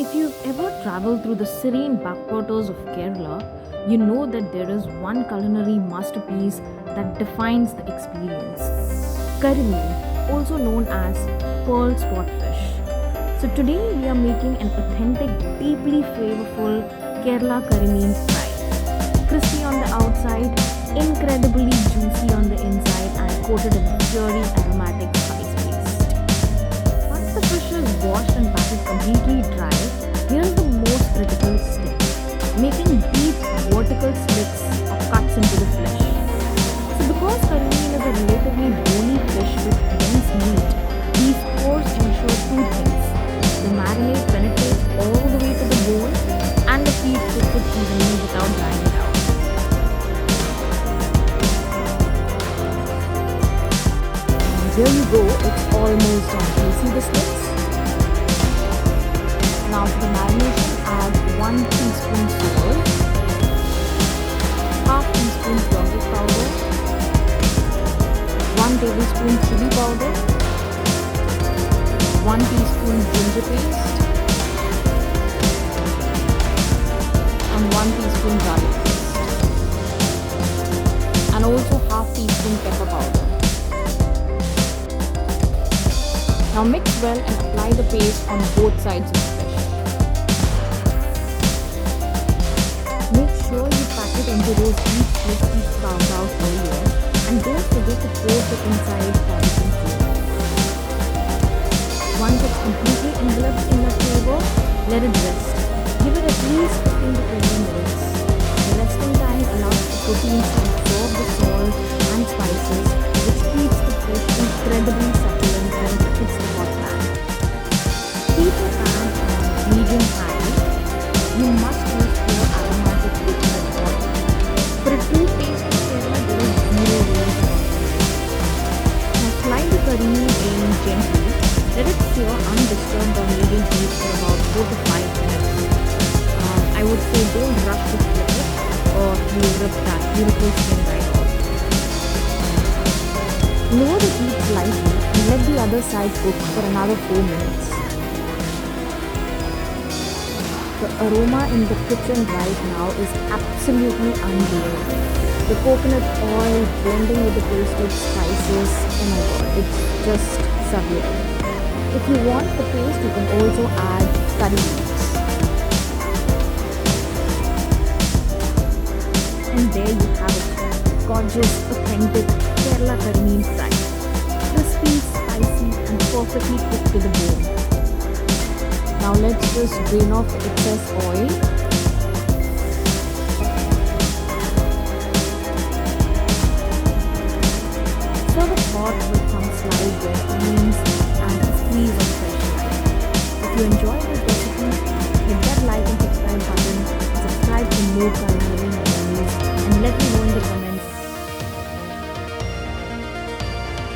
If you've ever traveled through the serene backwaters of Kerala, you know that there is one culinary masterpiece that defines the experience. Karimeen, also known as Pearlspot fish. So today we are making an authentic, deeply flavorful Kerala Karimeen Fry. Crispy on the outside, incredibly juicy on the inside and coated in a purely aromatic spice paste. Once the fish is washed and patted completely dry, here's the most critical step: making deep vertical slits or cuts into the flesh. So because karimeen is a relatively bony fish with dense meat, these pores ensure two things: the marinade penetrates all the way to the bone and the feet cook it evenly without drying it out. And here you go, it's almost done. Do you see the slits? Now for the marination, add 1 teaspoon salt, half teaspoon turmeric powder, 1 tablespoon chili powder, 1 teaspoon ginger paste, and 1 teaspoon garlic paste, and also half teaspoon pepper powder. Now mix well and apply the paste on both sides of the fish. Make sure you pack it into those deep slits we carved out earlier, and don't forget to coat the inside paraffin flavor. Once it's completely enveloped in the flavor, let it rest. Give it at least 15 to 20 minutes. The resting time allows the proteins to absorb the salt and spices, which keeps the fish incredibly succulent when it hits the hot pan. Keep the pan on medium high. You must use pure aromatic coconut oil. For a true taste of Kerala, there is zero room for compromise. Now slide the karimeen in gently. Let it simmer undisturbed on medium heat for about 4 to 5 minutes. I would say don't rush to flip it or you'll rip that beautiful skin right off. Lower the heat slightly and let the other side cook for another 4 minutes. The aroma in the kitchen right now is absolutely unreal. The coconut oil blending with the toasted spices, oh my god, it's just surreal. If you want the taste, you can also add curry leaves. And there you have it, gorgeous, authentic Kerala Karimeen Fry. Crispy, spicy and perfectly cooked to the bone. Now let's just drain off the excess oil. Serve it hot with some sliced red onions and a squeeze of fresh lime. If you enjoyed this recipe, hit that like and subscribe button, subscribe for more culinary memories, and let me know